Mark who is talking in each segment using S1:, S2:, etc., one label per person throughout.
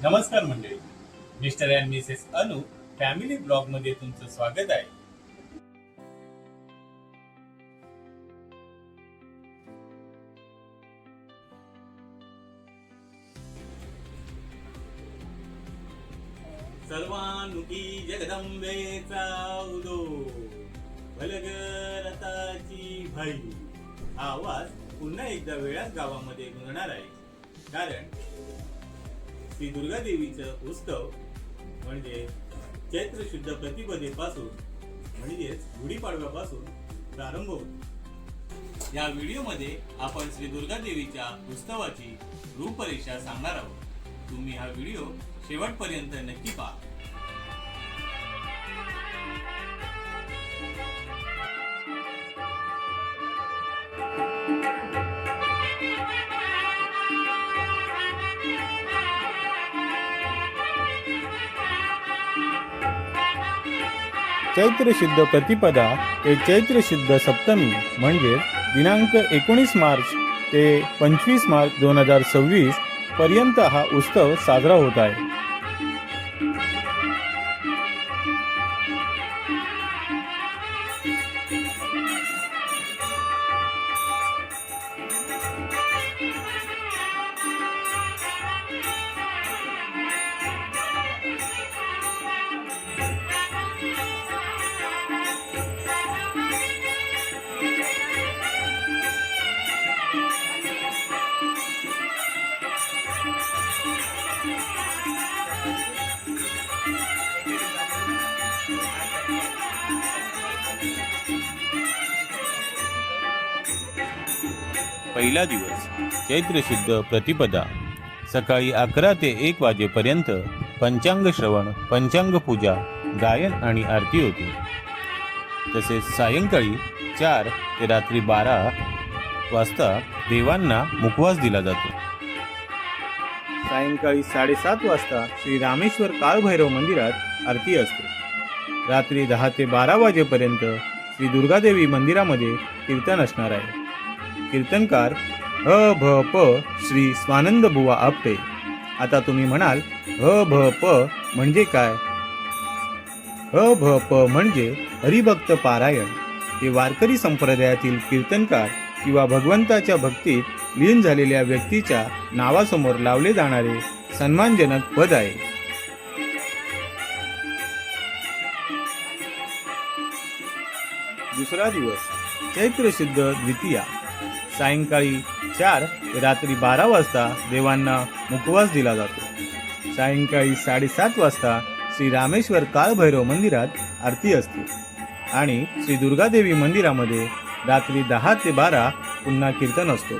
S1: नमस्कार मंडळी, mister and Mrs अनु फॅमिली ब्लॉग मध्ये तुमचं स्वागत आहे. सर्वानुकी जगदंबेचा उदो भलगरताची भाई हा आवाज पुन्हा एकदा वेळाच गावामध्ये गुंजणार आहे. कारण श्री दुर्गा देवीचं उत्सव म्हणजे चैत्र शुद्ध प्रतिपदेपासून म्हणजेच गुढीपाडव्यापासून प्रारंभ होतो. या व्हिडिओमध्ये आपण श्री दुर्गा देवीच्या उत्सवाची रूपरेषा सांगणार आहोत. तुम्ही हा व्हिडिओ शेवटपर्यंत नक्की पहा.
S2: चैत्र शुद्ध प्रतिपदा ते चैत्र शुद्ध सप्तमी म्हणजे दिनांक 19 मार्च ते 25 मार्च 2026 पर्यंत हा उत्सव साजरा होत आहे. पहिला दिवस चैत्र शुद्ध प्रतिपदा सकाळी 11 ते 1 वाजेपर्यंत पंचांग श्रवण, पंचांग पूजा, गायन आणि आरती होती. तसेच सायंकाळी 4 ते रात्री 12 वाजता देवांना मुखवास दिला जातो. सायंकाळी 7:30 वाजता श्री रामेश्वर काळभैरव मंदिरात आरती असते. रात्री 10 ते 12 वाजेपर्यंत श्री दुर्गादेवी मंदिरामध्ये कीर्तन असणार आहे. कीर्तनकार भ श्री स्वानंद बुवा आपटे. आता तुम्ही म्हणाल भ म्हणजे काय? भ म्हणजे हरिभक्त पारायण. हे वारकरी संप्रदायातील कीर्तनकार किंवा भगवंताच्या भक्तीत लीन झालेल्या व्यक्तीच्या नावासमोर लावले जाणारे सन्मानजनक पद आहे. दुसरा दिवस चैत्र शुद्ध द्वितीया सायंकाळी 4 ते रात्री 12 वाजता देवांना मुखवास दिला जातो. सायंकाळी 7:30 वाजता श्री रामेश्वर काळभैरव मंदिरात आरती असते आणि श्री दुर्गादेवी मंदिरामध्ये रात्री 10 ते 12 पुन्हा कीर्तन असतो.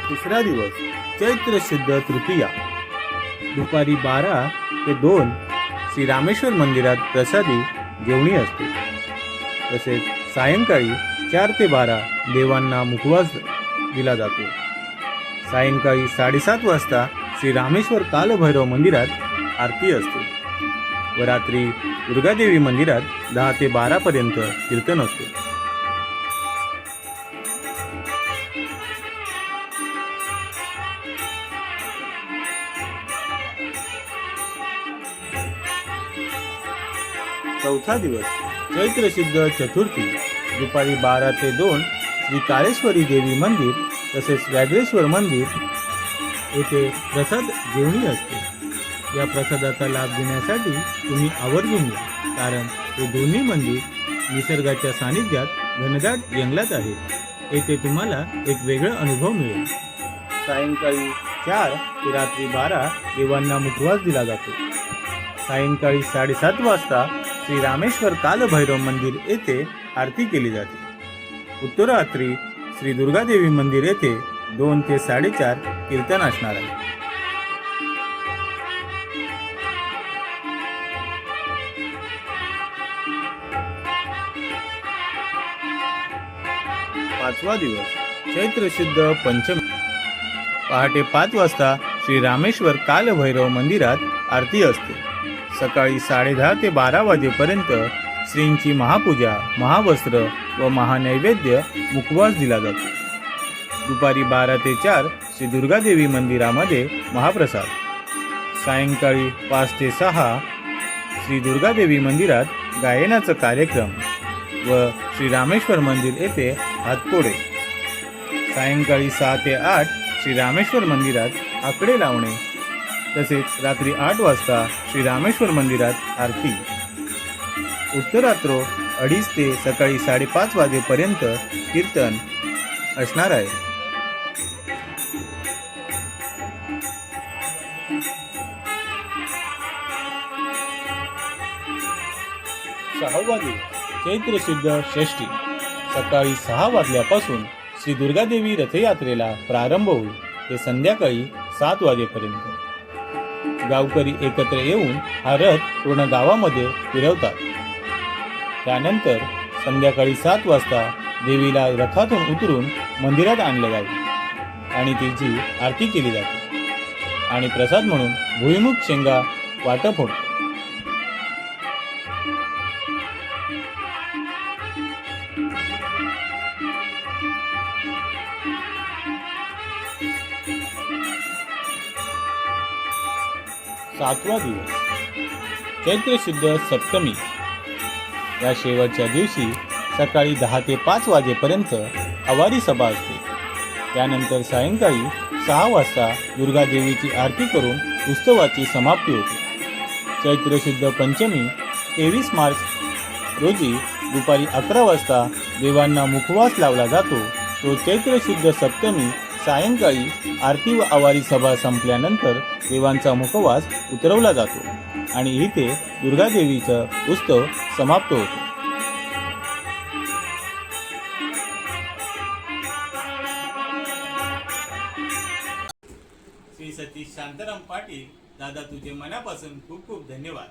S2: तिसरा दिवस चैत्र शुद्ध तृतीया दुपारी 12 ते 2 श्री रामेश्वर मंदिरात प्रसादी जेवणी असते. तसेच सायंकाळी 4 ते 12 देवांना मुखवास दिला जातो. सायंकाळी 7:30 वाजता श्री रामेश्वर कालभैरव मंदिरात आरती असते व रात्री दुर्गादेवी मंदिरात 10 ते 12 पर्यंत कीर्तन असते. चौथा दिवस चैत्र शुद्ध चतुर्थी दुपारी 12 ते 2 श्री काळेश्वरी देवी मंदिर तसेच व्याघ्रेश्वर मंदिर येथे प्रसाद जेवणी असते. या प्रसादाचा लाभ घेण्यासाठी तुम्ही आवर्जून या, कारण हे दोन्ही मंदिर निसर्गाच्या सानिध्यात घनदाट जंगलात आहेत. येथे तुम्हाला एक वेगळा अनुभव मिळेल. सायंकाळी 4 ते रात्री 12 देवांना मुखवास दिला जातो. सायंकाळी 7:30 वाजता श्री रामेश्वर कालभैरव मंदिर येथे आरती केली जाते. उत्तरात्री श्री दुर्गादेवी मंदिर येथे 2 ते 4:30 कीर्तन असणार आहे. पाचवा दिवस चैत्र शुद्ध पंचमी पहाटे 5 वाजता श्री रामेश्वर कालभैरव मंदिरात आरती असते. सकाळी 10:30 ते 12 वाजेपर्यंत श्रींची महापूजा, महावस्त्र व महानैवेद्य मुखवास दिला जातो. दुपारी 12 ते 4 श्री दुर्गादेवी मंदिरामध्ये महाप्रसाद. सायंकाळी 5 ते 6 श्री दुर्गादेवी मंदिरात गायनाचा कार्यक्रम व श्री रामेश्वर मंदिर येथे हातपोडे. सायंकाळी 6 ते 8 श्री रामेश्वर मंदिरात आकडे लावणे. तसेच रात्री 8 वाजता श्री रामेश्वर मंदिरात आरती. उत्तरात्र 2:30 ते सकाळी 5:30 वाजेपर्यंत कीर्तन असणार आहे. सहावा दिवस चैत्र शुद्ध षष्ठी. सकाळी 6 वाजल्यापासून श्री दुर्गादेवी रथयात्रेला प्रारंभ होईल ते संध्याकाळी 7 वाजेपर्यंत. गावकरी एकत्र येऊन हा रथ पूर्ण गावामध्ये फिरवतात. त्यानंतर संध्याकाळी 7 वाजता देवीला रथातून उतरून मंदिरात आणले जाते आणि तिची आरती केली जाते आणि प्रसाद म्हणून भुईमुग शेंगा वाटप होतो. सातवा दिवस चैत्र शुद्ध सप्तमी. या शेवटच्या दिवशी सकाळी 10 ते 5 वाजेपर्यंत आवारी सभा असते. त्यानंतर सायंकाळी 6 वाजता दुर्गादेवीची आरती करून उत्सवाची समाप्ती होते. चैत्र शुद्ध पंचमी 23 मार्च रोजी दुपारी 11 वाजता देवांना मुखवास लावला जातो. तो चैत्र शुद्ध सप्तमी सायंकाळी आरती व आवारी सभा संपल्यानंतर देवांचा मुखवास उतरवला जातो आणि इथे दुर्गादेवीचा उत्सव समाप्त होतो.
S1: श्री सतीश शांताराम पाटील दादा, तुझे मनापासून खूप खूप धन्यवाद.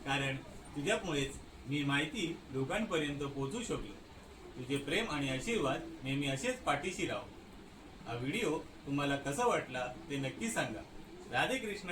S1: कारण तुझ्यामुळेच मी माहिती लोकांपर्यंत पोहोचू शकलो. तुझे प्रेम आणि आशीर्वाद नेहमी असेच पाठीशी राहो. हा व्हिडिओ तुम्हाला कसा वाटला ते नक्की सांगा. राधे कृष्ण.